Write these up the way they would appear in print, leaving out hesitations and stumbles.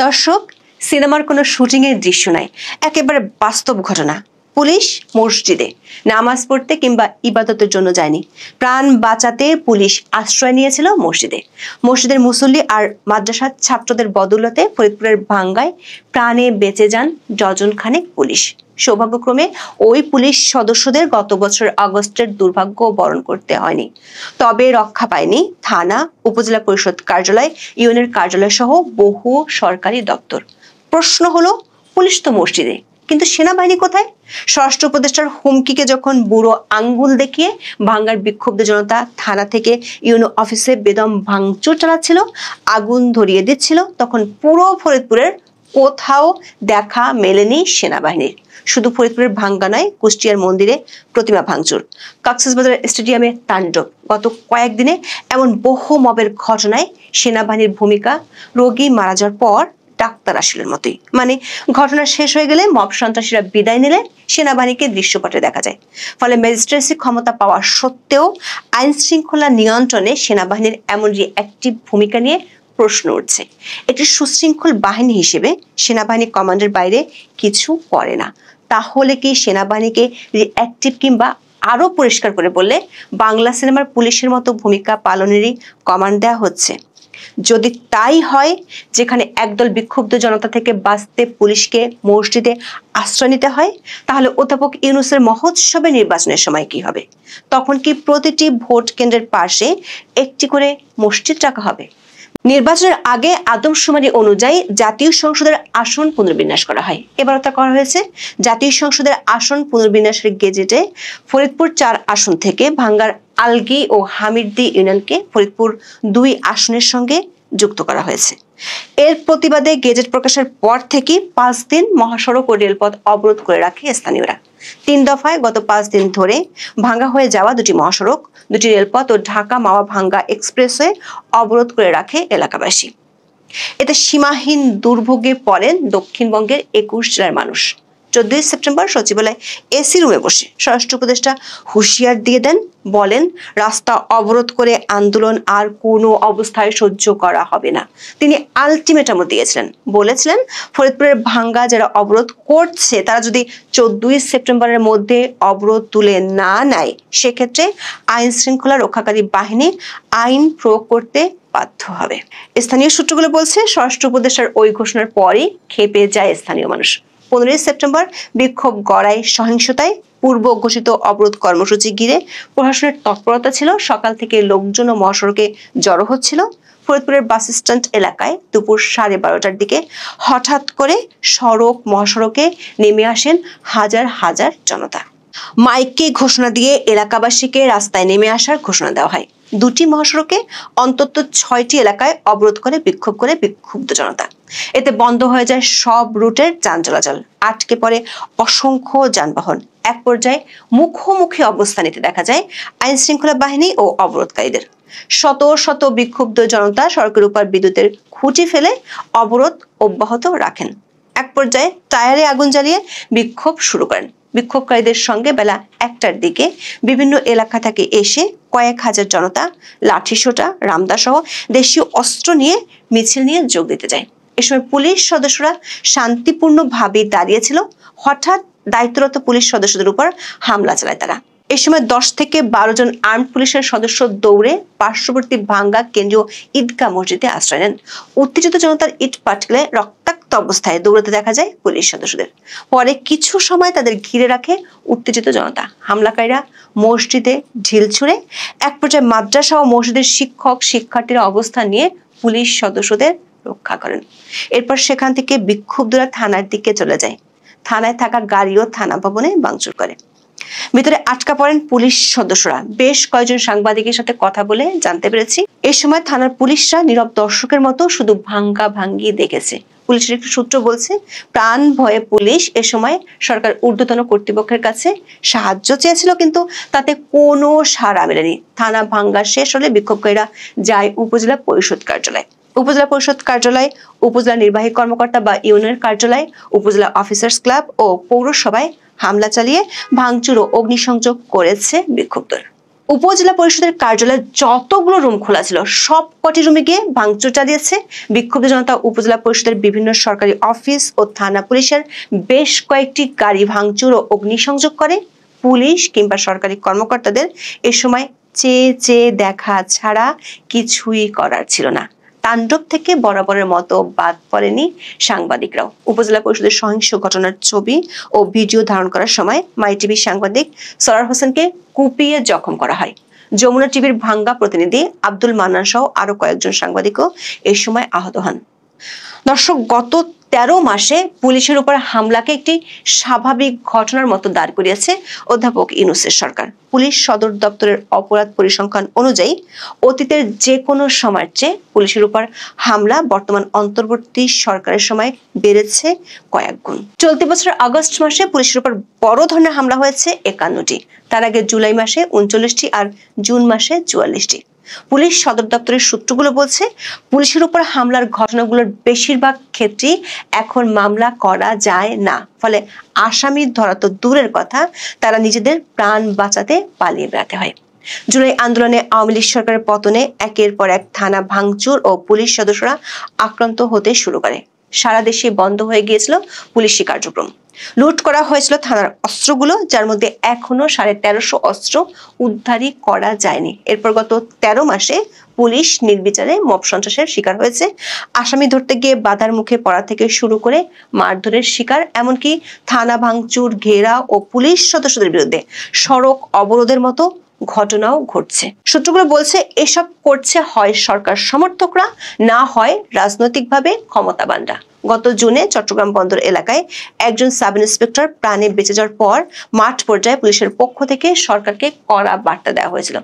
দর্শক, সিনেমার কোনো শুটিং এর দৃশ্য নাই, একেবারে বাস্তব ঘটনা। পুলিশ মসজিদে নামাজ পড়তে কিংবা ইবাদতের জন্য যায়নি, প্রাণ বাঁচাতে পুলিশ আশ্রয় নিয়েছিল মসজিদে। মসজিদের মুসল্লি আর মাদ্রাসার ছাত্রদের বদৌলতে ফরিদপুরের ভাঙ্গায় প্রাণে বেঁচে যান ডজন খানেক পুলিশ। সৌভাগ্যক্রমে ওই পুলিশ সদস্যদের গত বছর আগস্টের দুর্ভাগ্য বরণ করতে হয়নি। তবে রক্ষা পায়নি থানা, উপজেলা পরিষদ কার্যালয়, ইউনিয়নের কার্যালয় সহ বহু সরকারি দপ্তর। প্রশ্ন হলো, পুলিশ তো মসজিদে, কিন্তু সেনাবাহিনী কোথায়? স্বরাষ্ট্র উপদেষ্টার হুমকিকে যখন বুড়ো আঙ্গুল দেখিয়ে ভাঙ্গার বিক্ষুব্ধ জনতা থানা থেকে ইউনো অফিসে বেদম ভাঙচুর চালাচ্ছিল, আগুন ধরিয়ে দিচ্ছিল, তখন পুরো ফরিদপুরের কোথাও দেখা মেলেনি সেনাবাহিনীর। শুধু ফরিদপুরের ভাঙ্গা নয়, কুষ্টিয়ার মন্দিরে প্রতিমা ভাঙচুর, কক্সবাজার স্টেডিয়ামে তাণ্ডব। গত কয়েকদিনে এমন বহু মবের ঘটনায় সেনাবাহিনীর ভূমিকা রোগী মারা যাওয়ার পর ডাক্তার আসলের মতোই। মানে ঘটনা শেষ হয়ে গেলে মব সন্ত্রাসীরা বিদায় নিলে সেনাবাহিনীকে দৃশ্যপটে দেখা যায়। ফলে ম্যাজিস্ট্রেসি ক্ষমতা পাওয়া সত্ত্বেও আইন শৃঙ্খলা নিয়ন্ত্রণে সেনাবাহিনীর এমন রিঅ্যাক্টিভ ভূমিকা নিয়ে প্রশ্ন উঠছে। একটি সুশৃঙ্খল বাহিনী হিসেবে সেনাবাহিনী কমান্ডের বাইরে কিছু করে না। তাহলে কি সেনাবাহিনীকে রিঅ্যাক্টিভ কিংবা আরো পরিষ্কার করে বললে বাংলা সিনেমার পুলিশের মতো ভূমিকা পালনেরই কমান্ড দেওয়া হচ্ছে? যদি তাই হয়, যেখানে একদল বিক্ষুব্ধ জনতা থেকে বাঁচতে পুলিশকে মসজিদে আশ্রয় নিতে হয়, তাহলে অধ্যাপক ইউনূসের মহোৎসবে নির্বাচনের সময় কি হবে? তখন কি প্রতিটি ভোট কেন্দ্রের পাশে একটি করে মসজিদ রাখা হবে? নির্বাচনের আগে আদমশুমারি অনুযায়ী জাতীয় সংসদের আসন পুনর্বিন্যাস করা হয়। এবারও তা করা হয়েছে। জাতীয় সংসদের আসন পুনর্বিন্যাসের গেজেটে ফরিদপুর 4 আসন থেকে ভাঙ্গার আলগী ও হামিরদী ইউনিয়নকে ফরিদপুর 2 আসনের সঙ্গে যুক্ত করা হয়েছে। এর প্রতিবাদে গেজেট প্রকাশের পর থেকে 5 দিন মহাসড়ক ও রেলপথ অবরোধ করে রাখে স্থানীয়রা। 3 দফায় গত 5 দিন ধরে ভাঙ্গা হয়ে যাওয়া 2টি মহাসড়ক, 2টি রেলপথ ও ঢাকা মাওয়া ভাঙ্গা এক্সপ্রেসওয়ে অবরোধ করে রাখে এলাকাবাসী। এতে সীমাহীন দুর্ভোগে পড়েন দক্ষিণবঙ্গের 21 জেলার মানুষ। 14 সেপ্টেম্বর সচিবালয় এসি রুমে বসে স্বরাষ্ট্র উপদেষ্টা হুঁশিয়ার দিয়ে দেন, বলেন রাস্তা অবরোধ করে আন্দোলন আর কোনো অবস্থায় সহ্য করা হবে না। তিনি আলটিমেটামও দিয়েছিলেন, বলেছিলেন ফরিদপুরের ভাঙ্গা যারা অবরোধ করছে তারা যদি 14 সেপ্টেম্বরের মধ্যে অবরোধ তুলে না নেয়, সেক্ষেত্রে আইন শৃঙ্খলা রক্ষাকারী বাহিনী আইন প্রয়োগ করতে বাধ্য হবে। স্থানীয় সূত্রগুলো বলছে, স্বরাষ্ট্র উপদেষ্টার ওই ঘোষণার পরই ক্ষেপে যায় স্থানীয় মানুষ। 15 সেপ্টেম্বর বিক্ষোভ গড়ায় সহিংসতায়। পূর্ব ঘোষিত অবরোধ কর্মসূচি ঘিরে প্রশাসনের তৎপরতা ছিল। সকাল থেকে লোকজন ও মহাসড়কে জড়ো হচ্ছিল। ফরিদপুরের বাস স্ট্যান্ড এলাকায় দুপুর 12:30টার দিকে হঠাৎ করে সড়ক মহাসড়কে নেমে আসেন হাজার হাজার জনতা। মাইকে ঘোষণা দিয়ে এলাকাবাসীকে রাস্তায় নেমে আসার ঘোষণা দেওয়া হয়। 2টি মহাসড়কে অন্তত 6টি এলাকায় অবরোধ করে বিক্ষোভ করে বিক্ষুব্ধ জনতা। এতে বন্ধ হয়ে যায় সব রুটের যান চলাচল, আটকে পড়ে অসংখ্য যানবাহন। এক পর্যায়ে মুখোমুখি অবস্থান নিতে দেখা যায় আইন শৃঙ্খলা বাহিনী ও অবরোধকারীদের। শত শত বিক্ষুব্ধ জনতা সড়কের উপর বিদ্যুতের খুঁটি ফেলে অবরোধ অব্যাহত রাখেন। এক পর্যায়ে টায়ারে আগুন জ্বালিয়ে বিক্ষোভ শুরু করেন। বিক্ষোভকারীদের সঙ্গে বেলা 1টার দিকে বিভিন্ন এলাকা থেকে এসে কয়েক হাজার জনতা লাঠিসোঁটা, রামদা সহ দেশীয় অস্ত্র নিয়ে মিছিল নিয়ে যোগ দিতে যায়। এ সময় পুলিশ সদস্যরা শান্তিপূর্ণভাবে দাঁড়িয়েছিল। হঠাৎ দায়িত্বরত পুলিশ সদস্যদের উপর হামলা চালায় তারা। এ সময় 10 থেকে 12 জন আর্মড পুলিশের সদস্য দৌড়ে পার্শ্ববর্তী ভাঙ্গা কেন্দ্রীয় ঈদগাহ মসজিদে আশ্রয় নেন। উত্তেজিত জনতার ইট পাটকেলে রক্তাক্ত অবস্থায় দৌড়াতে দেখা যায় পুলিশ সদস্যদের। পরে কিছু সময় তাদের ঘিরে রাখে উত্তেজিত জনতা। হামলাকারীরা মসজিদে ঢিল ছুঁড়ে। এক পর্যায়ে মাদ্রাসা ও মসজিদের শিক্ষক শিক্ষার্থীরা অবস্থান নিয়ে পুলিশ সদস্যদের রক্ষা করেন। এরপর সেখান থেকে বিক্ষুব্ধরা থানার দিকে চলে যায়। থানায় থাকা গাড়িও থানা ভবনে ভাঙচুর করে। ভিতরে আটকা পড়েন পুলিশ সদস্যরা। বেশ কয়েকজন সাংবাদিকের সাথে কথা বলে জানতে পেরেছি, এ সময় থানার পুলিশরা নীরব দর্শকের মতো শুধু ভাঙ্গা ভাঙ্গি দেখেছে। পুলিশের একটি সূত্র বলছে, প্রাণ ভয়ে পুলিশ এ সময় সরকার ঊর্ধ্বতন কর্তৃপক্ষের কাছে সাহায্য চেয়েছিল, কিন্তু তাতে কোনো সাড়া মেলেনি। থানা ভাঙ্গা শেষ হলে বিক্ষোভকারীরা যায় উপজেলা পরিষদ কার্যালয়। উপজেলা পরিষদ কার্যালয়, উপজেলা নির্বাহী কর্মকর্তা বা ইউনিয়নের কার্যালয়, উপজেলা অফিসার্স ক্লাব ও পৌরসভায় হামলা চালিয়ে ভাঙচুর ও অগ্নিসংযোগ করেছে বিক্ষুব্ধরা। উপজেলা পরিষদের কার্যালয়ে যতগুলো রুম খোলা ছিল সব কটি রুমে গিয়ে ভাঙচুর চালিয়েছে বিক্ষুব্ধ জনতা। উপজেলা পরিষদের বিভিন্ন সরকারি অফিস ও থানা পুলিশের বেশ কয়েকটি গাড়ি ভাঙচুর ও অগ্নিসংযোগ করে। পুলিশ কিংবা সরকারি কর্মকর্তাদের এ সময় চেয়ে চেয়ে দেখা ছাড়া কিছুই করার ছিল না। তাণ্ডব থেকে বরাবরের মতো বাদ পড়েনি সাংবাদিকরাও। উপজেলা পরিষদের সহিংস ঘটনার ছবি ও ভিডিও ধারণ করার সময় মাই টিভির সাংবাদিক সরার হোসেনকে কুপিয়ে জখম করা হয়। যমুনা টিভির ভাঙ্গা প্রতিনিধি আব্দুল মান্নান সহ আরো কয়েকজন সাংবাদিকও এই সময় আহত হন। দর্শক, গত 13 মাসে পুলিশের উপর হামলাকে একটি স্বাভাবিক ঘটনার মতো দাঁড় করিয়েছে অধ্যাপক ইউনূসের সরকার। পুলিশ সদর দপ্তরের অপরাধ পরিসংখ্যান অনুযায়ী অতীতের যে কোনো সময়ের চেয়ে পুলিশের উপর হামলা বর্তমান অন্তর্বর্তী সরকারের সময় বেড়েছে কয়েক গুণ। চলতি বছরের আগস্ট মাসে পুলিশের উপর বড় ধরনের হামলা হয়েছে 51টি, তার আগে জুলাই মাসে 39টি আর জুন মাসে 44টি। পুলিশ সদর দপ্তরের সূত্রগুলো বলছে, পুলিশের উপর হামলার ঘটনাগুলোর বেশিরভাগ ক্ষেত্রেই এখন মামলা করা যায় না, ফলে আসামি ধরা তো দূরের কথা, তারা নিজেদের প্রাণ বাঁচাতে পালিয়ে বেড়াতে হয়। জুলাই আন্দোলনে আওয়ামী লীগ সরকারের পতনে একের পর এক থানা ভাঙচুর ও পুলিশ সদস্যরা আক্রান্ত হতে শুরু করে। সারা দেশে বন্ধ হয়ে গিয়েছিল পুলিশি কার্যক্রম। লুট করা হয়েছিল থানার অস্ত্রগুলো, যার মধ্যে এখনো 1350 অস্ত্র উদ্ধারই করা যায়নি। এরপর গত 13 মাসে পুলিশ নির্বিচারে মব সন্ত্রাসের শিকার হয়েছে। আসামি ধরতে গিয়ে বাধার মুখে পড়া থেকে শুরু করে মারধরের শিকার, এমনকি থানা ভাঙচুর, ঘেরাও ও পুলিশ সদস্যদের বিরুদ্ধে সড়ক অবরোধের মতো ঘটনাও ঘটছে। সূত্রগুলো বলছে, এসব করছে হয় সরকার সমর্থকরা, না হয় রাজনৈতিকভাবে ক্ষমতাবানরা। গত জুনে চট্টগ্রাম বন্দর এলাকায় একজন সাব ইন্সপেক্টর প্রাণে বেঁচে যাওয়ার পর মাঠ পর্যায়ে পুলিশের পক্ষ থেকে সরকারকে কড়া বার্তা দেওয়া হয়েছিল,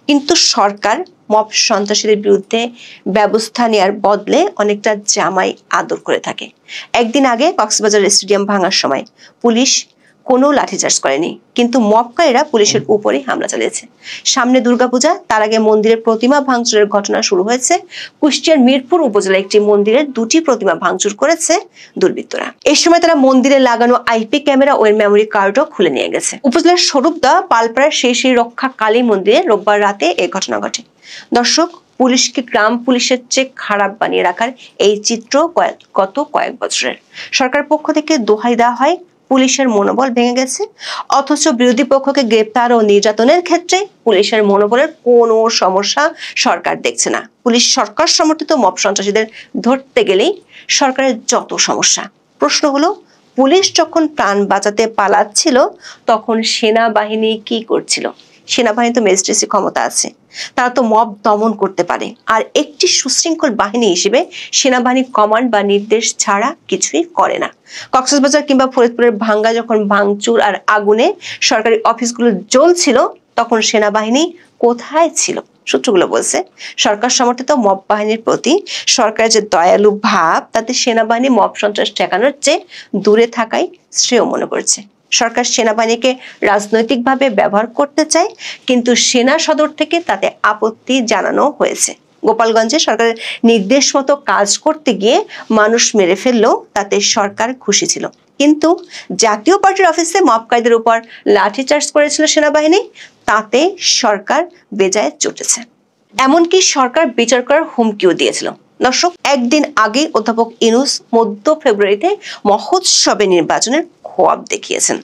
কিন্তু সরকার মব সন্ত্রাসীদের বিরুদ্ধে ব্যবস্থা নেওয়ার বদলে অনেকটা জামাই আদর করে থাকে। একদিন আগে কক্সবাজার স্টেডিয়াম ভাঙার সময় পুলিশ কোনো লাঠিচার্জ করেনি, কিন্তু মবকারীরা পুলিশের উপরে হামলা চালিয়েছে। সামনে দুর্গাপূজা, তার আগে মন্দিরের প্রতিমা ভাঙচুরের ঘটনা শুরু হয়েছে। কুষ্টিয়ার মিরপুর উপজেলায় একটি মন্দিরের 2টি প্রতিমা ভাঙচুর করেছে দুর্বৃত্তরা। এই সময় তারা মন্দিরে লাগানো আইপি ক্যামেরা ও মেমোরি কার্ডও খুলে নিয়ে গেছে। উপজেলার স্বরূপদা পালপাড়ার শ্রী রক্ষা কালী মন্দিরে রোববার রাতে এই ঘটনা ঘটে। দর্শক, পুলিশকে গ্রাম পুলিশের চেয়ে খারাপ বানিয়ে রাখার এই চিত্র গত কয়েক বছরের। সরকার পক্ষ থেকে দোহাই দেওয়া হয় পুলিশের মনোবল ভেঙে গেছে, অথচ বিরোধী পক্ষকে গ্রেপ্তার ও নির্যাতনের ক্ষেত্রে পুলিশের মনোবলের কোনো সমস্যা সরকার দেখছে না। পুলিশ সরকার সমর্থিত মব সন্ত্রাসীদের ধরতে গেলেই সরকারের যত সমস্যা। প্রশ্ন হলো, পুলিশ যখন প্রাণ বাঁচাতে পালাচ্ছিল তখন সেনাবাহিনী কি করছিল? সেনাবাহিনী তো ম্যাজিস্ট্রেসি ক্ষমতা আছে, তারা তো মব দমন করতে পারে, আর একটি সুশৃঙ্খল বাহিনী হিসেবে সেনাবাহিনী কমান্ড বা নির্দেশ ছাড়া কিছুই করে না। কক্সবাজার কিংবা ফরিদপুরের ভাঙ্গা যখন ভাঙচুর আর আগুনে সরকারি অফিসগুলো জ্বলছিল, তখন সেনাবাহিনী কোথায় ছিল? সূত্রগুলো বলছে, সরকার সমর্থিত মব বাহিনীর প্রতি সরকারের যে দয়ালু ভাব, তাতে সেনাবাহিনী মব সন্ত্রাস ঠেকানোর চেয়ে দূরে থাকাই শ্রেয় মনে করছে। সরকার সেনাবাহিনীকে রাজনৈতিকভাবে ব্যবহার করতে চায়, কিন্তু সেনা সদর থেকে তাতে আপত্তি জানানো হয়েছে। গোপালগঞ্জে সরকারের নির্দেশ মতো কাজ করতে গিয়ে মানুষ মেরে ফেললেও তাতে সরকার খুশি ছিল, কিন্তু জাতীয় পার্টির অফিসে মবকারীদের উপর লাঠিচার্জ করেছিল সেনাবাহিনী, তাতে সরকার বেজায় চটেছে। এমনকি সরকার বিচার করার হুমকিও দিয়েছিল। দর্শক, একদিন আগে অধ্যাপক ইউনূস মধ্য ফেব্রুয়ারিতে মহোৎসবে নির্বাচনের খোয়াব দেখিয়েছেন।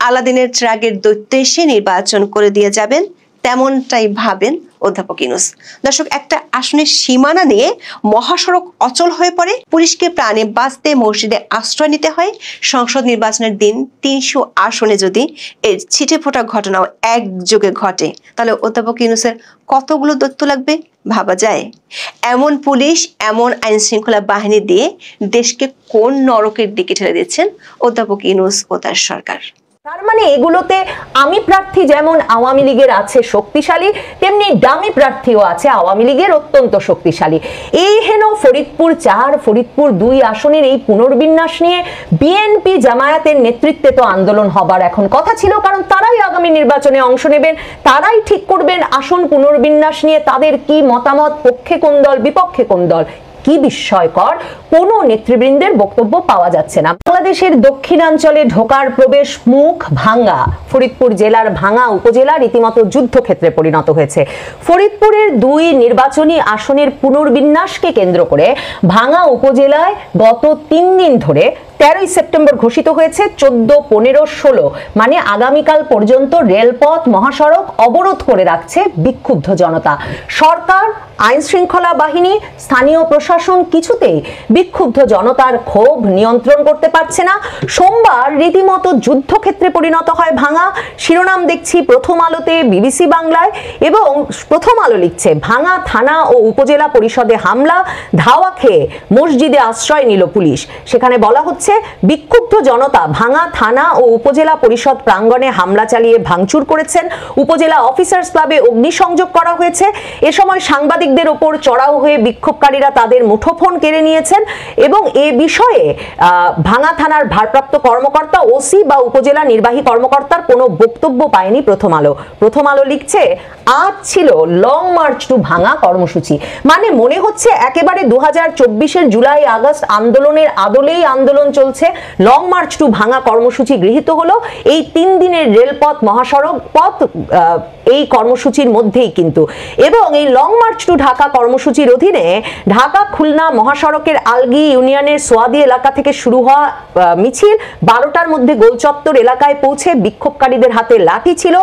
আলাদিনের ট্রাগের দৈত্য এসে নির্বাচন করে দিয়ে যাবেন, তেমনটাই ভাবেন অধ্যাপক ইউনূস। দর্শক, একটা আসনের সীমানা নিয়ে মহাসড়ক অচল হয়ে পড়ে, পুলিশকে প্রাণে বাঁচতে মসজিদে আশ্রয় নিতে হয়। সংসদ নির্বাচনের দিন 300 আসনে যদি এর ছিটে ফোটা ঘটনাও একযোগে ঘটে, তাহলে অধ্যাপক ইউনূসের কতগুলো দৈত্য লাগবে ভাবা যায়? এমন পুলিশ, এমন আইন শৃঙ্খলা বাহিনী দিয়ে দেশকে কোন নরকের দিকে ঠেলে দিচ্ছেন অধ্যাপক ইউনূস ও তার সরকার। তার মানে এগুলোতে আমি প্রার্থী যেমন আওয়ামী লীগের আছে শক্তিশালী, তেমনি ডামি প্রার্থীও আছে আওয়ামী লীগের অত্যন্ত শক্তিশালী। এই হেন ফরিদপুর 4, ফরিদপুর 2 আসনের এই পুনর্বিন্যাস নিয়ে বিএনপি জামায়াতের নেতৃত্বে তো আন্দোলন হবার এখন কথা ছিল, কারণ তারাই আগামী নির্বাচনে অংশ নেবেন, তারাই ঠিক করবেন আসন পুনর্বিন্যাস নিয়ে তাদের কি মতামত, পক্ষে কোন দল বিপক্ষে কোন দল। কি বিস্ময়কর, কোনো নেতৃবৃন্দের বক্তব্য পাওয়া যাচ্ছে না। বাংলাদেশের দক্ষিণাঞ্চলে ঢোকার প্রবেশ মুখ ভাঙ্গা। ফরিদপুর জেলার ভাঙ্গা উপজেলা রীতিমতো যুদ্ধক্ষেত্রে পরিণত হয়েছে। ফরিদপুরের 2 নির্বাচনী আসনের পুনর্বিন্যাসকে কেন্দ্র করে ভাঙ্গা উপজেলায় গত 3 দিন ধরে 13 সেপ্টেম্বর ঘোষিত হয়েছে 14, 15, 16 মানে আগামীকাল পর্যন্ত রেলপথ মহাসড়ক অবরোধ করে রাখছে বিক্ষুব্ধ জনতা। সরকার, আইন শৃঙ্খলা বাহিনী, স্থানীয় প্রশাসন কিছুতেই বিক্ষুব্ধ জনতার ক্ষোভ নিয়ন্ত্রণ করতে পারছে না। সোমবার রীতিমতো যুদ্ধক্ষেত্রে পরিণত হয় ভাঙ্গা। শিরোনাম দেখছি প্রথম আলোতে, বিবিসি বাংলায়, এবং প্রথম আলো লিখছে ভাঙ্গা থানা ও উপজেলা পরিষদে হামলা, ধাওয়া খেয়ে মসজিদে আশ্রয় নিল পুলিশ। সেখানে বলা হচ্ছে বিক্ষুব্ধ জনতা ভাঙ্গা থানা ও উপজেলা পরিষদ প্রাঙ্গণে হামলা চালিয়ে ভাঙচুর করেছেন। উপজেলা অফিসার্স ক্লাবে অগ্নিসংযোগ করা হয়েছে। এ সময় সাংবাদিকদের ওপর চড়াও হয়ে বিক্ষোভকারীরা তাদের মুঠোফোন কেড়ে নিয়েছেন এবং এ বিষয়ে ভাঙ্গা থানার ভারপ্রাপ্ত কর্মকর্তা, ওসি বা উপজেলা নির্বাহী কর্মকর্তার কোনো বক্তব্য পায়নি প্রথম আলো। প্রথম আলো লিখছে আজ ছিল লং মার্চ টু ভাঙ্গা কর্মসূচি। মানে মনে হচ্ছে একেবারে 2024-এর জুলাই আগস্ট আন্দোলনের আদলেই আন্দোলন চলছে। লং মার্চ টু ভাঙ্গা কর্মসূচি গৃহীত হলো এই 3 দিনের রেলপথ মহাসড়ক পথ এই কর্মসূচির মধ্যেই কিন্তু। এবং এই লং মার্চ টু ঢাকা কর্মসূচির অধীনে ঢাকা খুলনা মহাসড়কের আলগি ইউনিয়নের সোয়াদি এলাকা থেকে শুরু হওয়া মিছিল 12টার মধ্যে গোলচত্বর এলাকায় পৌঁছে বিক্ষোভকারীদের হাতে লাঠি ছিল।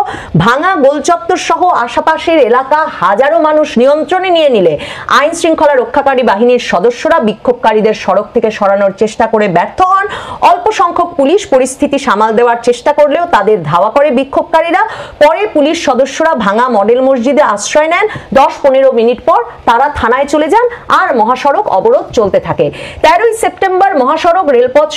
ভাঙ্গা গোলচত্বর সহ আশেপাশের এলাকা হাজারো মানুষ নিয়ন্ত্রণে নিয়ে নিলে আইন শৃঙ্খলা রক্ষাকারী বাহিনীর সদস্যরা বিক্ষোভকারীদের সড়ক থেকে সরানোর চেষ্টা করে ব্যর্থ হন। অল্প সংখ্যক পুলিশ পরিস্থিতি সামাল দেওয়ার চেষ্টা করলেও তাদের ধাওয়া করে বিক্ষোভকারীরা। পরে পুলিশ সদস্যরা ভাঙ্গা মডেল মসজিদে আশ্রয় নেন। 10-15 মিনিট পর তারা থানায় চলে যান আর মহাসড়ক অবরোধ চলতে থাকে। 13 সেপ্টেম্বর মহাসড়ক রেলপথ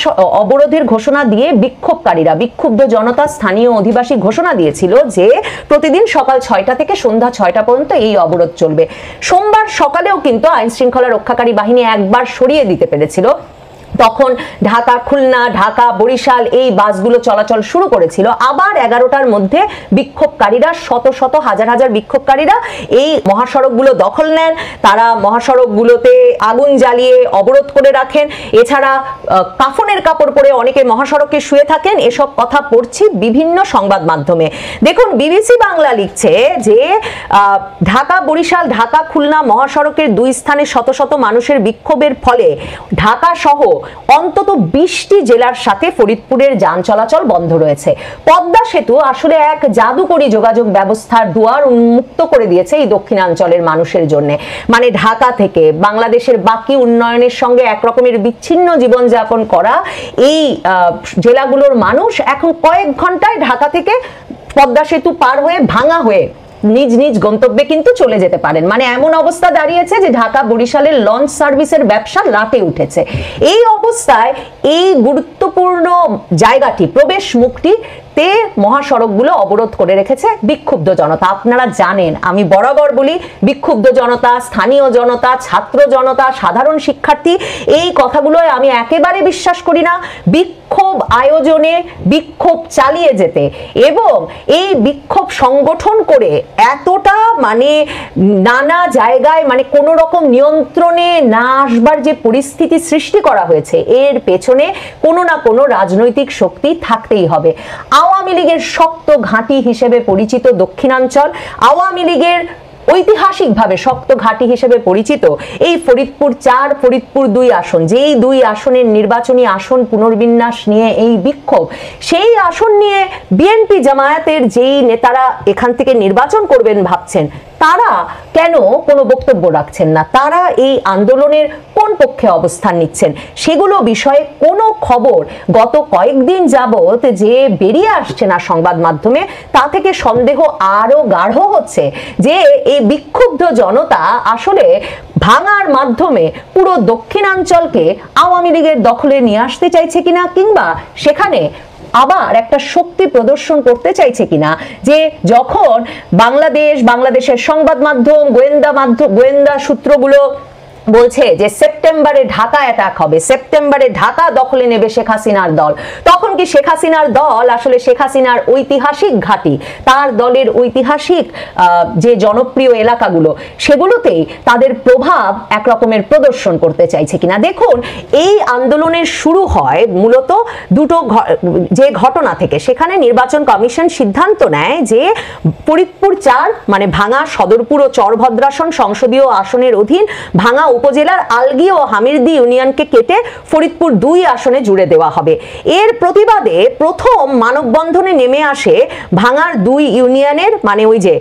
অবরোধের ঘোষণা দিয়ে বিক্ষোভকারীরা, বিক্ষুব্ধ জনতা, স্থানীয় অধিবাসী ঘোষণা দিয়েছিল যে প্রতিদিন সকাল 6টা থেকে সন্ধ্যা 6টা পর্যন্ত এই অবরোধ চলবে। সোমবার সকালেও কিন্তু আইন শৃঙ্খলা রক্ষাকারী বাহিনী একবার সরিয়ে দিতে পেরেছিল। তখন ঢাকা খুলনা, ঢাকা বরিশাল এই বাসগুলো চলাচল শুরু করেছিল। আবার 11টার মধ্যে বিক্ষোভকারীরা, শত শত হাজার হাজার বিক্ষোভকারীরা এই মহাসড়কগুলো দখল নেন। তারা মহাসড়কগুলোতে আগুন জ্বালিয়ে অবরোধ করে রাখেন। এছাড়া কাফনের কাপড় পরে অনেকে মহাসড়কে শুয়ে থাকেন। এসব কথা পড়ছি বিভিন্ন সংবাদ মাধ্যমে। দেখুন বিবিসি বাংলা লিখছে যে ঢাকা বরিশাল, ঢাকা খুলনা মহাসড়কের 2 স্থানে শত শত মানুষের বিক্ষোভের ফলে ঢাকা সহ অন্তত 20টি জেলার সাথে ফরিদপুরের যান চলাচল বন্ধ রয়েছে। পদ্মা সেতু আসলে এক জাদুকরী যোগাযোগ ব্যবস্থার দুয়ার উন্মুক্ত করে দিয়েছে এই দক্ষিণাঞ্চলের মানুষের জন্য। মানে ঢাকা থেকে বাংলাদেশের বাকি উন্নয়নের সঙ্গে একরকমের বিচ্ছিন্ন জীবনযাপন করা এই জেলাগুলোর মানুষ এখন কয়েক ঘন্টায় ঢাকা থেকে পদ্মা সেতু পার হয়ে ভাঙ্গা হয়ে নিজ নিজ গন্তব্যে কিন্তু চলে যেতে পারেন। মানে এমন অবস্থা দাঁড়িয়েছে যে ঢাকা বরিশালের লঞ্চ সার্ভিসের ব্যবসা লাটে উঠেছে। এই অবস্থায় এই গুরুত্বপূর্ণ জায়গাটি, প্রবেশ মুখটি তে মহাসড়কগুলো অবরোধ করে রেখেছে বিক্ষুব্ধ জনতা। আপনারা জানেন, আমি বরাবর বলি, বিক্ষুব্ধ জনতা, স্থানীয় জনতা, ছাত্র জনতা, সাধারণ শিক্ষার্থী, এই কথাগুলোয় আমি একেবারে বিশ্বাস করি না। বিক্ষোভ আয়োজনে, বিক্ষোভ চালিয়ে যেতে এবং এই বিক্ষোভ সংগঠন করে এতটা মানে নানা জায়গায় মানে কোনো রকম নিয়ন্ত্রণে না আসবার যে পরিস্থিতি সৃষ্টি করা হয়েছে, এর পেছনে কোনো না কোনো রাজনৈতিক শক্তি থাকতেই হবে। আওয়ামী লীগের শক্ত ঘাঁটি হিসেবে পরিচিত দক্ষিণাঞ্চল, আওয়ামী লীগের ঐতিহাসিকভাবে শক্ত ঘাঁটি হিসেবে পরিচিত এই ফরিদপুর 4, ফরিদপুর 2 আসন, যেই 2 আসনের নির্বাচনী আসন পুনর্বিন্যাস নিয়ে এই বিক্ষোভ, সেই আসন নিয়ে বিএনপি জামায়াতের যেই নেতারা এখান থেকে নির্বাচন করবেন ভাবছেন, তারা কেন কোনো বক্তব্য রাখছেন না? তারা এই আন্দোলনের কোন পক্ষে অবস্থান নিচ্ছেন সেগুলো বিষয়ে কোনো খবর গত কয়েকদিন যাবত যে বেরিয়ে আসছে না সংবাদ মাধ্যমে, তা থেকে সন্দেহ আরো গাঢ় হচ্ছে যে এই বিক্ষুব্ধ জনতা আসলে ভাঙার মাধ্যমে পুরো দক্ষিণাঞ্চলকে আওয়ামী লীগের দখলে নিয়ে আসতে চাইছে কিনা, কিংবা সেখানে আবার একটা শক্তি প্রদর্শন করতে চাইছে কিনা, যে যখন বাংলাদেশের সংবাদ মাধ্যম, গোয়েন্দা সূত্রগুলো বলছে যে সেপ্টেম্বরে ঢাকা অ্যাটাক হবে, সেপ্টেম্বরে ঢাকা দখলে নেবে শেখ হাসিনার দল। তখন কি শেখ হাসিনার দল আসলে শেখ হাসিনার ঐতিহাসিক ঘাঁটি, তার দলের ঐতিহাসিক যে জনপ্রিয় এলাকাগুলো সেগুলোতেই তাদের প্রভাব একরকমের প্রদর্শন করতে চাইছে কিনা? দেখুন, এই আন্দোলনের শুরু হয় মূলত দুটো যে ঘটনা থেকে। সেখানে নির্বাচন কমিশন সিদ্ধান্ত নেয় যে ফরিদপুর 4 মানে ভাঙা সদরপুর ও চরভদ্রাসন সংসদীয় আসনের অধীন ভাঙা উপজেলার আলগি ও হামিরদি ইউনিয়নকে কেটে ফরিদপুর 2 আসনে জুড়ে দেওয়া হবে। এর প্রতিবাদে প্রথম মানববন্ধনে নেমে আসে ভাঙার 2 ইউনিয়নের, মানে ওই যে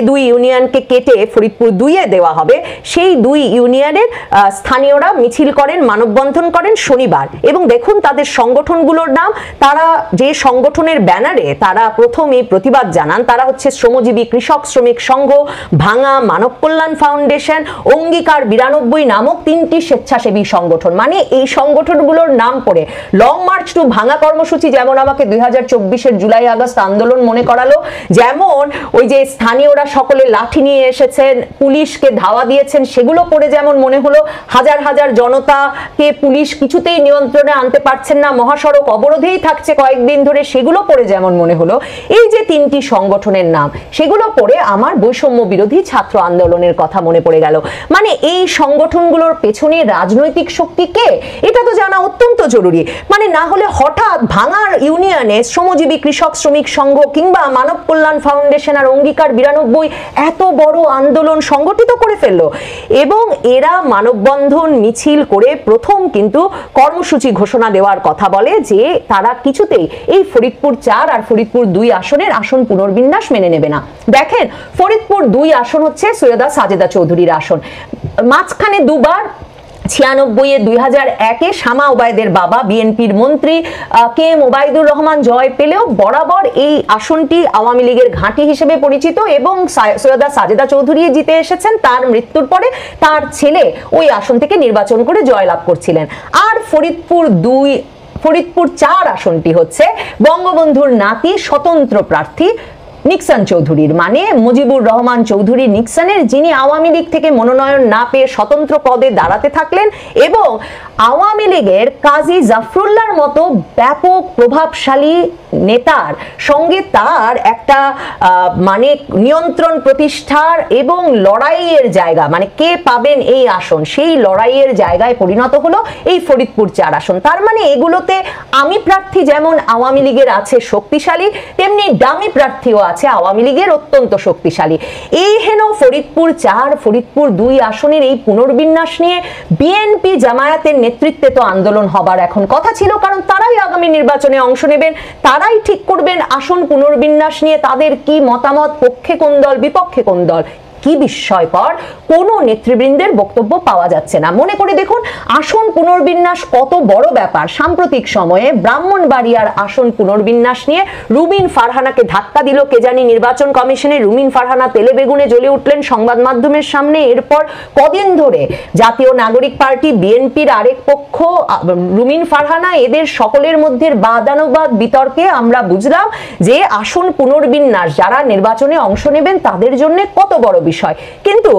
2 ইউনিয়নকে কেটে ফরিদপুর 2-এ দেওয়া হবে সেই 2 ইউনিয়নের স্থানীয়রা মিছিল করেন, মানববন্ধন করেন শনিবার। এবং দেখুন তাদের সংগঠনগুলোর নাম, তারা যে সংগঠনের ব্যানারে তারা প্রথম এই প্রতিবাদ জানান তারা হচ্ছে শ্রমজীবী কৃষক শ্রমিক সংঘ, ভাঙা মানব কল্যাণ ফাউন্ডেশন, অঙ্গীকার 92 নামক 3টি স্বেচ্ছাসেবী সংগঠন। মানে এই সংগঠনগুলোর নাম করে লং মার্চ টু ভাঙা কর্মসূচি যেমন আমাকে 2024-এর জুলাই আগস্ট আন্দোলন মনে করালো, যেমন ওই যে স্থানীয়রা সকলে লাঠি নিয়ে এসেছেন, পুলিশকে ধাওয়া দিয়েছেন, সেগুলো পড়ে যেমন মনে হলো হাজার হাজার জনতাকে পুলিশ কিছুতেই নিয়ন্ত্রণে আনতে পারছেন না, মহাসড়ক অবরোধেই থাকছে কয়েকদিন ধরে, সেগুলো পড়ে যেমন মনে হলো এই যে 3টি সংগঠনের নাম, সেগুলো পড়ে আমার বৈষম্য বিরোধী ছাত্র আন্দোলনের কথা মনে পড়ে গেল। মানে এই সংগঠনগুলোর পেছনে রাজনৈতিক শক্তি কে, এটা তো জানা অত্যন্ত জরুরি। মানে না হলে হঠাৎ ভাঙার ইউনিয়নে শ্রমজীবী কৃষক শ্রমিক সংঘ কিংবা মানব কল্যাণ ফাউন্ডেশন আর অঙ্গীকার 92 এত বড় আন্দোলন সংগঠিত করে ফেললো। এবং এরা মানববন্ধন মিছিল করে প্রথম কিন্তু কর্মসূচি ঘোষণা দেওয়ার কথা বলে যে তারা কিছুতেই এই ফরিদপুর 4 আর ফরিদপুর 2 আসনের আসন পুনর্বিন্যাস মেনে নেবে না। দেখেন, ফরিদপুর 2 আসন হচ্ছে সৈয়দা সাজেদা চৌধুরীর আসন। মাঝখানে দুবার 96-এ 2001-এ শামা ওবায়দের বাবা বিএনপির মন্ত্রী কে এম ওবায়দুর রহমান জয় পেলেও বরাবর এই আসনটি আওয়ামী লীগের ঘাঁটি হিসেবে পরিচিত এবং সৈয়দা সাজেদা চৌধুরী জিতে এসেছেন। তার মৃত্যুর পরে তার ছেলে ওই আসন থেকে নির্বাচন করে জয়লাভ করছিলেন। আর ফরিদপুর 4 আসনটি হচ্ছে বঙ্গবন্ধুর নাতি স্বতন্ত্র প্রার্থী নিক্সন চৌধুরীর, মানে মুজিবুর রহমান চৌধুরী নিক্সনের, যিনি আওয়ামী লীগ থেকে মনোনয়ন না পেয়ে স্বতন্ত্র পদে দাঁড়াতে থাকলেন এবং আওয়ামী লীগের কাজী জাফরুল্লাহর মতো ব্যাপক প্রভাবশালী নেতার সঙ্গে তার একটা মানে নিয়ন্ত্রণ প্রতিষ্ঠার এবং লড়াইয়ের জায়গা, মানে কে পাবেন এই আসন, সেই লড়াইয়ের জায়গায় পরিণত হলো এই ফরিদপুর 4 আসন। তার মানে এগুলোতে আমি প্রার্থী যেমন আওয়ামী লীগের আছে শক্তিশালী, তেমনি ডামি প্রার্থীও আছে আওয়ামী লীগের অত্যন্ত শক্তিশালী। এই হেন ফরিদপুর 4 ফরিদপুর 2 আসনের এই পুনর্বিন্যাস নিয়ে বিএনপি জামায়াতের নেতৃত্বে তো আন্দোলন হবার এখন কথা ছিল, কারণ তারাই আগামী নির্বাচনে অংশ নেবেন, তারাই ঠিক করবেন আসন পুনর্বিন্যাস নিয়ে তাদের কি মতামত, পক্ষে কোন দল বিপক্ষে কোন দল। কি বিস্ময়কর, কোনো নেতৃবৃন্দের বক্তব্য পাওয়া যাচ্ছে না। মনে করে দেখুন আসন পুনর্বিন্যাস কত বড় ব্যাপার। সাম্প্রতিক সময়ে ব্রাহ্মণবাড়িয়ার আসন পুনর্বিন্যাস নিয়ে রুমিন ফারহানাকে ধাক্কা দিল কে জানি নির্বাচন কমিশনে। রুমিন ফারহানা তেলে বেগুনে জ্বলে উঠলেন সংবাদ মাধ্যমের সামনে। এরপর কদিন ধরে জাতীয় নাগরিক পার্টি, বিএনপির আরেক পক্ষ, রুমিন ফারহানা, এদের সকলের মধ্যে বাদানুবাদ বিতর্কে আমরা বুঝলাম যে আসন পুনর্বিন্যাস যারা নির্বাচনে অংশ নেবেন তাদের জন্য কত বড় বিষয়। কিন্তু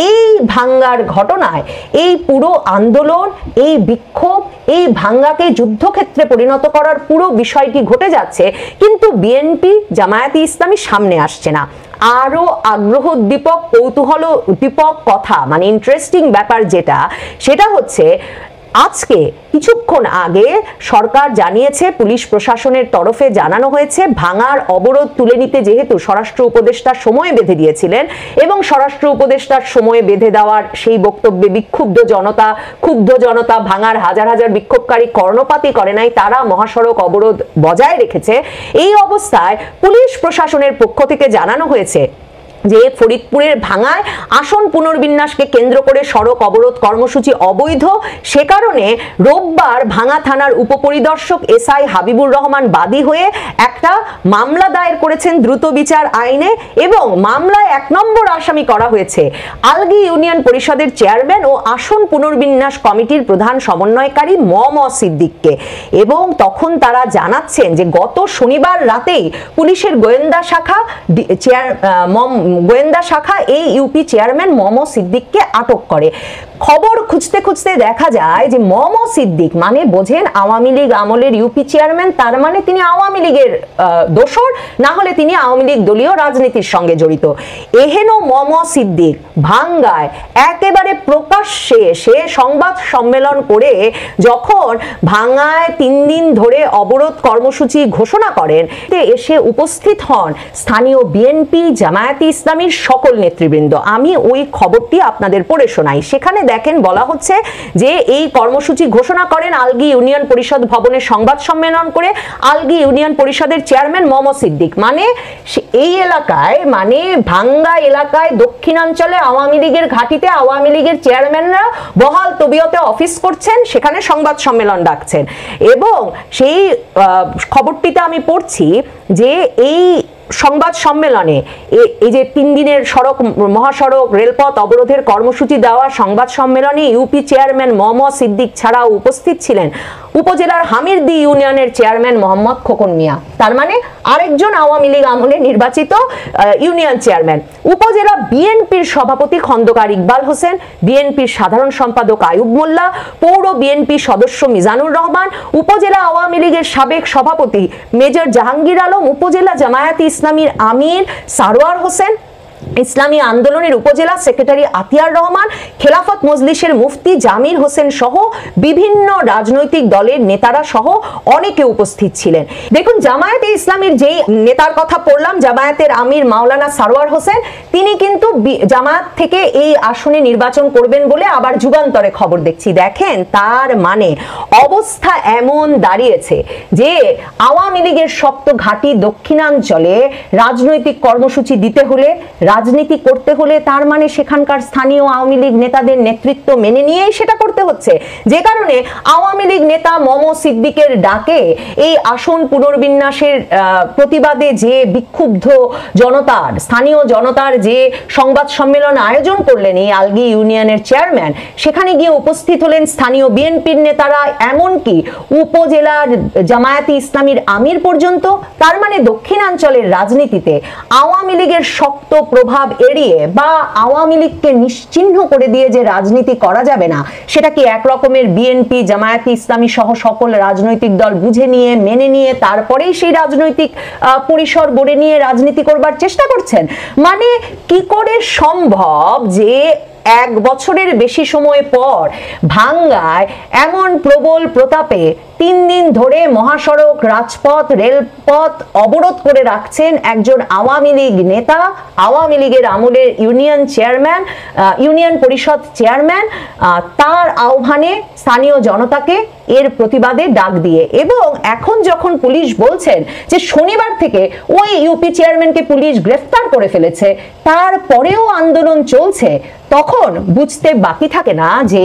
এই ভাঙ্গার ঘটনায় এই পুরো আন্দোলন, এই বিক্ষোভ, এই ভাঙ্গাকে যুদ্ধক্ষেত্রে পরিণত করার পুরো বিষয়টি ঘটে যাচ্ছে, কিন্তু বিএনপি জামায়াতে ইসলামী সামনে আসছে না। আরো আগ্রহ উদ্দীপক, কৌতূহল উদ্দীপক কথা, মানে ইন্টারেস্টিং ব্যাপার যেটা, সেটা হচ্ছে আজকে কিছুক্ষণ আগে সরকার জানিয়েছে, পুলিশ প্রশাসনের তরফে জানানো হয়েছে, ভাঙার অবরোধ তুলে নিতে যেহেতু স্বরাষ্ট্র উপদেষ্টার সময় বেঁধে দিয়েছিলেন এবং স্বরাষ্ট্র উপদেষ্টার সময় বেঁধে দেওয়ার সেই বক্তব্যে ক্ষুব্ধ জনতা ভাঙার হাজার হাজার বিক্ষোভকারী কর্ণপাতই করে নাই, তারা মহাসড়ক অবরোধ বজায় রেখেছে। এই অবস্থায় পুলিশ প্রশাসনের পক্ষ থেকে জানানো হয়েছে যে ফরিদপুরের ভাঙায় আসন পুনর্বিন্যাসকে কেন্দ্র করে সড়ক অবরোধ কর্মসূচি অবৈধ। সে কারণে রোববার ভাঙা থানার উপপরিদর্শক এসআই হাবিবুর রহমান বাদী হয়ে একটা মামলা দায়ের করেছেন দ্রুত বিচার আইনে এবং মামলায় 1 নম্বর আসামি করা হয়েছে আলগি ইউনিয়ন পরিষদের চেয়ারম্যান ও আসন পুনর্বিন্যাস কমিটির প্রধান সমন্বয়কারী ম সিদ্দিককে। এবং তখন তারা জানাচ্ছেন যে গত শনিবার রাতেই পুলিশের গোয়েন্দা শাখা এই ইউপি চেয়ারম্যান ম সিদ্দিককে আটক করে। খবর খুঁজতে খুঁজতে দেখা যায় যে মম সিদ্দিক মানে বোঝেন আওয়ামী লীগ আমলের ইউপি চেয়ারম্যান, তার মানে তিনি আওয়ামী লীগের দোসর, না হলে তিনি আওয়ামী লীগ দলীয় রাজনীতির সঙ্গে জড়িত। এহেন মম সিদ্দিক ভাঙ্গায় একেবারে প্রকাশ্যে সে সংবাদ সম্মেলন করে যখন ভাঙ্গায় 3 দিন ধরে অবরোধ কর্মসূচি ঘোষণা করেন, এসে উপস্থিত হন স্থানীয় বিএনপি জামায়াতে ইসলামীর সকল নেতৃবৃন্দ। আমি ওই খবরটি আপনাদের পড়ে শোনাই। সেখানে দেখেন বলা হচ্ছে যে এই কর্মসূচি ঘোষণা করেন আলগী ইউনিয়ন পরিষদ ভবনে সংবাদ সম্মেলন করে আলগী ইউনিয়ন পরিষদের চেয়ারম্যান মম সিদ্দিক। মানে এই এলাকায় মানে ভাঙ্গা এলাকায় দক্ষিণাঞ্চলে আওয়ামী লীগের ঘাঁটিতে আওয়ামী লীগের চেয়ারম্যানরা বহাল তবিয়তে অফিস করছেন, সেখানে সংবাদ সম্মেলন ডাকছেন। এবং সেই খবরটিতে আমি পড়ছি যে এই সংবাদ সম্মেলনে এই যে 3 দিনের মহাসড়ক রেলপথ অবরোধের কর্মসূচি দেওয়া সংবাদ সম্মেলনে ইউপি চেয়ারম্যান মম সিদ্দিক ছাড়াও উপস্থিত ছিলেন উপজেলার হামিরদি ইউনিয়নের চেয়ারম্যান মোহাম্মদ খোকন মিয়া, তার মানে আরেকজন আওয়ামী লীগ আমলে নির্বাচিত ইউনিয়ন চেয়ারম্যান, উপজেলা বিএনপির সভাপতি খন্দকার ইকবাল হোসেন, বিএনপির সাধারণ সম্পাদক আয়ুব মোল্লা, পৌর বিএনপি সদস্য মিজানুর রহমান, উপজেলা আওয়ামী লীগের সাবেক সভাপতি মেজর জাহাঙ্গীর আলম, উপজেলা জামায়াতে ইসলামীর আমির সারোয়ার হোসেন, ইসলামী আন্দোলনের উপজেলা সেক্রেটারি আতিয়ার রহমান, খেলাফত মজলিসের মুফতি জামির হোসেন সহ বিভিন্ন রাজনৈতিক দলের নেতারা সহ অনেকে উপস্থিত ছিলেন। দেখুন জামায়াতে ইসলামীর যেই নেতার কথা পড়লাম, জামায়াতের আমির মাওলানা সারোয়ার হোসেন, তিনি কিন্তু জামায়াত থেকে এই আসনে নির্বাচন করবেন বলে আবার যুগান্তরে খবর দেখছি। দেখেন তার মানে অবস্থা এমন দাঁড়িয়েছে যে আওয়ামী লীগের শক্ত ঘাঁটি দক্ষিণাঞ্চলে রাজনৈতিক কর্মসূচি দিতে হলে, রাজনীতি করতে হলে তার মানে সেখানকার স্থানীয় আওয়ামী লীগ নেতাদের নেতৃত্ব মেনে নিয়েই সেটা করতে হচ্ছে। যে কারণে আওয়ামী লীগ নেতা মম সিদ্দিকের ডাকে এই আসন পুনর্বিন্যাসের প্রতিবাদে যে বিক্ষুব্ধ জনতার, স্থানীয় জনতার যে সংবাদ সম্মেলন আয়োজন করলেন এই আলগী ইউনিয়নের চেয়ারম্যান, সেখানে গিয়ে উপস্থিত হলেন স্থানীয় বিএনপির নেতারা, এমনকি উপজেলার জামায়াতে ইসলামীর আমির পর্যন্ত। তার মানে দক্ষিণাঞ্চলের রাজনীতিতে আওয়ামী লীগের শক্ত প্রভাব এড়িয়ে বা আওয়ামী লীগকে নিশ্চিহ্ন করে দিয়ে যে রাজনীতি করা যাবে না, সেটা কি এক রকমের বিএনপি জামায়াতে ইসলামী সহ সকল রাজনৈতিক দল বুঝে নিয়ে মেনে নিয়ে তারপরেই সেই রাজনৈতিক পরিসর গড়ে নিয়ে রাজনীতি করবার চেষ্টা করছেন? মানে কি করে সম্ভব যে 1 বছরের বেশি সময় পর ভাঙ্গায় এমন প্রবল প্রতাপে 3 দিন ধরে মহাসড়ক, রাজপথ, রেলপথ অবরোধ করে রাখছেন একজন আওয়ামী লীগ নেতা, আওয়ামী লীগের আমলের ইউনিয়ন চেয়ারম্যান, ইউনিয়ন পরিষদ চেয়ারম্যান, তার আহ্বানে স্থানীয় জনতাকে এর প্রতিবাদে ডাক দিয়ে। এবং এখন যখন পুলিশ বলছেন যে শনিবার থেকে ওই ইউপি চেয়ারম্যানকে পুলিশ গ্রেফতার করে ফেলেছে, তারপরেও আন্দোলন চলছে, তখন বুঝতে বাকি থাকে না যে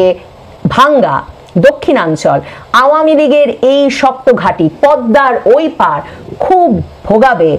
ভাঙ্গা দক্ষিণাঞ্চল আওয়ামী লীগের এই শক্ত ঘাঁটি পদ্মার ওই পার খুব ভোগাবে